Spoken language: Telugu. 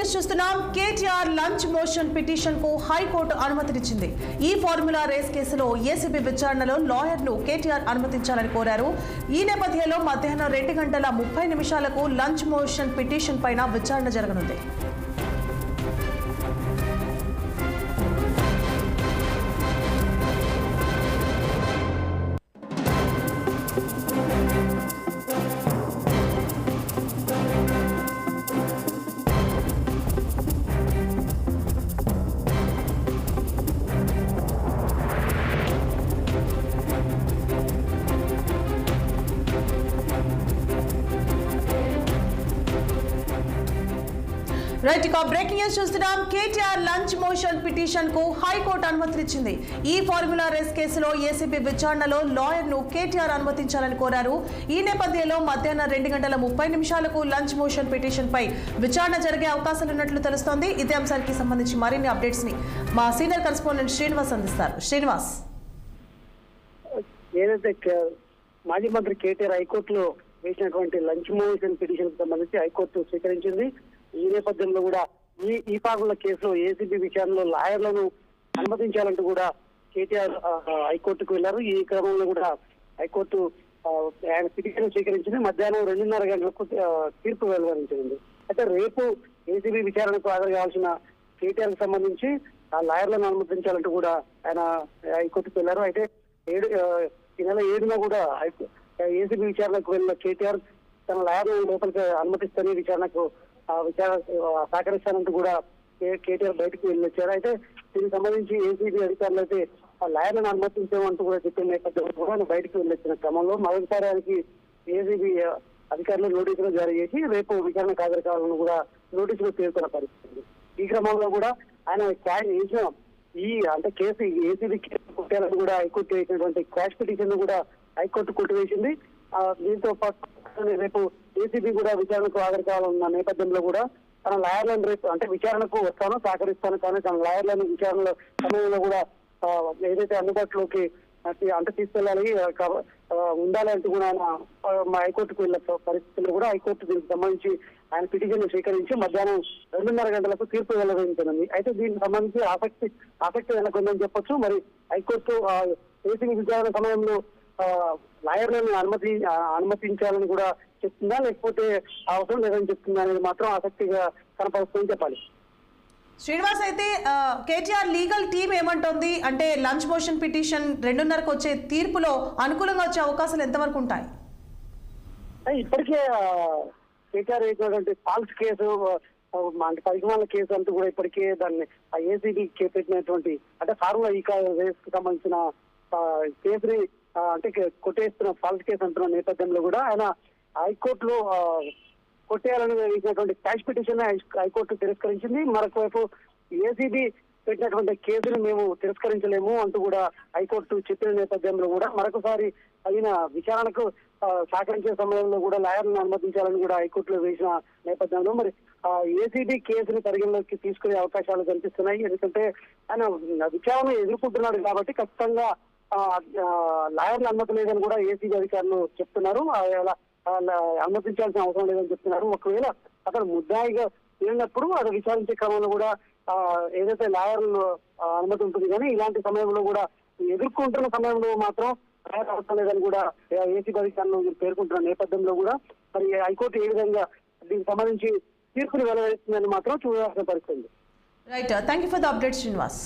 న్యూస్ చూస్తున్నాం. కేటీఆర్ లంచ్ మోషన్ పిటిషన్ కు హైకోర్టు అనుమతినిచ్చింది. ఈ ఫార్ములా రేస్ కేసులో ఏసీబీ విచారణలో లాయర్ను కేటీఆర్ అనుమతించాలని కోరారు. ఈ నేపథ్యంలో మధ్యాహ్నం 2:30 లంచ్ మోషన్ పిటిషన్ పైన విచారణ జరగనుంది. రైట్, ఇక బ్రేకింగ్ న్యూస్ చూస్తున్నాం. కేటీఆర్ లంచ్ మోషన్ పిటిషన్ కు హైకోర్టు అనుమతినిచ్చింది. ఈ ఫార్ములా రేస్ కేసులో ఏసీబీ విచారణలో లాయర్ను కేటీఆర్ అనుమతించాలని కోరారు. ఈ నేపథ్యంలో మధ్యాహ్నం 2:30 లంచ్ మోషన్ పిటిషన్ పై విచారణ జరిగే అవకాశాలున్నట్లు తెలుస్తోంది. ఇదే అంశానికి సంబంధించి మరిన్ని అప్డేట్స్ ని మా సీనియర్ కరెస్పాండెంట్ శ్రీనివాస్ అందిస్తారు. శ్రీనివాస్, ఏదైతే మాజీ మంత్రి కేటీఆర్ హైకోర్టులో వేసినటువంటి లంచ్ మోషన్ పిటిషన్ కు సంబంధించి హైకోర్టు స్వీకరించింది. ఈ నేపథ్యంలో కూడా ఈ ఫార్ములా కేసులో ఏసీబీ విచారణలో లాయర్లను అనుమతించాలంటూ కూడా కేటీఆర్ హైకోర్టుకు వెళ్లారు. ఈ క్రమంలో కూడా హైకోర్టు ఆయన పిటిషన్ స్వీకరించింది. మధ్యాహ్నం 2:30 తీర్పు వెలువరించింది. అయితే రేపు ఏసీబీ విచారణకు హాజరు కావాల్సిన కేటీఆర్ కు సంబంధించి ఆ లాయర్లను అనుమతించాలంటూ కూడా ఆయన హైకోర్టుకు వెళ్లారు. అయితే ఈ నెల 7న కూడా ఏసీబీ విచారణకు వెళ్ళిన కేటీఆర్ తన లాయర్లను లోపలికి అనుమతిస్తేనే విచారణకు సహకరిస్తానంటూ కూడా కేటీఆర్ బయటకు వెళ్ళొచ్చారు. అయితే దీనికి సంబంధించి ఏసీబీ అధికారులు అయితే ఆ లాయర్లను అనుమతించామంటూ కూడా చెప్పిన నేపథ్యంలో కూడా బయటకు వెళ్ళొచ్చిన క్రమంలో మరోసారి ఆయనకి ఏసీబీ అధికారులు నోటీసులు జారీ చేసి రేపు విచారణకు హాజరు కావాలని కూడా నోటీసులు పేర్కొన్న పరిస్థితి. ఈ క్రమంలో కూడా ఆయన వేసిన అంటే కేసు ఏసీబీ కేసు కొట్టాలని కూడా హైకోర్టు వేసినటువంటి క్వాష్ పిటిషన్ కూడా హైకోర్టు కొట్టివేసింది. దీంతో రేపు ఏసీబీ కూడా విచారణకు హాజరు కావాలన్న నేపథ్యంలో కూడా తన లాయర్లను రేపు అంటే విచారణకు వస్తానో సహకరిస్తాను, కానీ తన లాయర్లను విచారణ సమయంలో కూడా ఏదైతే అందుబాటులోకి అంటే తీసుకెళ్ళాలి ఉండాలి అంటూ కూడా ఆయన హైకోర్టుకు వెళ్ళే పరిస్థితుల్లో కూడా హైకోర్టు దీనికి సంబంధించి ఆయన పిటిషన్ స్వీకరించి మధ్యాహ్నం 2:30 తీర్పు వెల్లడించనుంది. అయితే దీనికి సంబంధించి ఆసక్తి నెలకొందని చెప్పొచ్చు. మరి హైకోర్టు ఏసీబీ విచారణ సమయంలో లాయర్లను అనుమతించాలని కూడా చెప్తుందా, లేకపోతే అవసరం లేదని చెప్తుందా అనేది మాత్రం ఆసక్తిగా కనపడుతుందని చెప్పాలి. శ్రీనివాస్, అయితే కేటీఆర్ లీగల్ టీమ్ ఏమంటోంది? అంటే లంచ్ మోషన్ పిటిషన్ 2:30 వచ్చే తీర్పులో అనుకూలంగా వచ్చే అవకాశాలు ఎంతవరకు ఉంటాయి? ఇప్పటికే కేటీఆర్ అయినటువంటి ఫాల్స్ కేసు అంటే పరిమాణ కేసు అంటూ కూడా ఇప్పటికే దాన్ని ఏసీబీ పెట్టినటువంటి అంటే ఫార్ములా రేస్ కు సంబంధించిన కేసుని అంటే కొట్టేస్తున్న ఫాల్స్ కేసు అంటున్న నేపథ్యంలో కూడా ఆయన హైకోర్టులో కొట్టేయాలని వేసినటువంటి క్యాష్ పిటిషన్ హైకోర్టు తిరస్కరించింది. మరొక వైపు ఏసీబీ పెట్టినటువంటి కేసును మేము తిరస్కరించలేము అంటూ కూడా హైకోర్టు చెప్పిన నేపథ్యంలో కూడా మరొకసారి అయిన విచారణకు సహకరించే సమయంలో కూడా లాయర్లను అనుమతించాలని కూడా హైకోర్టులో వేసిన నేపథ్యంలో మరి ఏసీబీ కేసును పరిగణలోకి తీసుకునే అవకాశాలు కనిపిస్తున్నాయి. ఎందుకంటే ఆయన విచారణ ఎదుర్కొంటున్నాడు కాబట్టి ఖచ్చితంగా లాయర్లు అనుమతి లేదని కూడా ఏసీబీ అధికారులు చెప్తున్నారు. అనుమతించాల్సిన అవసరం లేదని చెప్తున్నారు. ఒకవేళ అతను ముద్దాయిగా వెళ్ళినప్పుడు అది విచారించే క్రమంలో కూడా ఏదైతే లాయర్లు అనుమతి ఉంటుంది, కానీ ఇలాంటి సమయంలో కూడా ఎదుర్కొంటున్న సమయంలో మాత్రం లాయర్ అవసరం లేదని కూడా ఏసీబీ అధికారులు పేర్కొంటున్న నేపథ్యంలో కూడా మరి హైకోర్టు ఏ విధంగా దీనికి సంబంధించి తీర్పును వెల్లడిస్తుందని మాత్రం చూడాల్సిన పరిస్థితి. Right, thank you for the update Srinivas.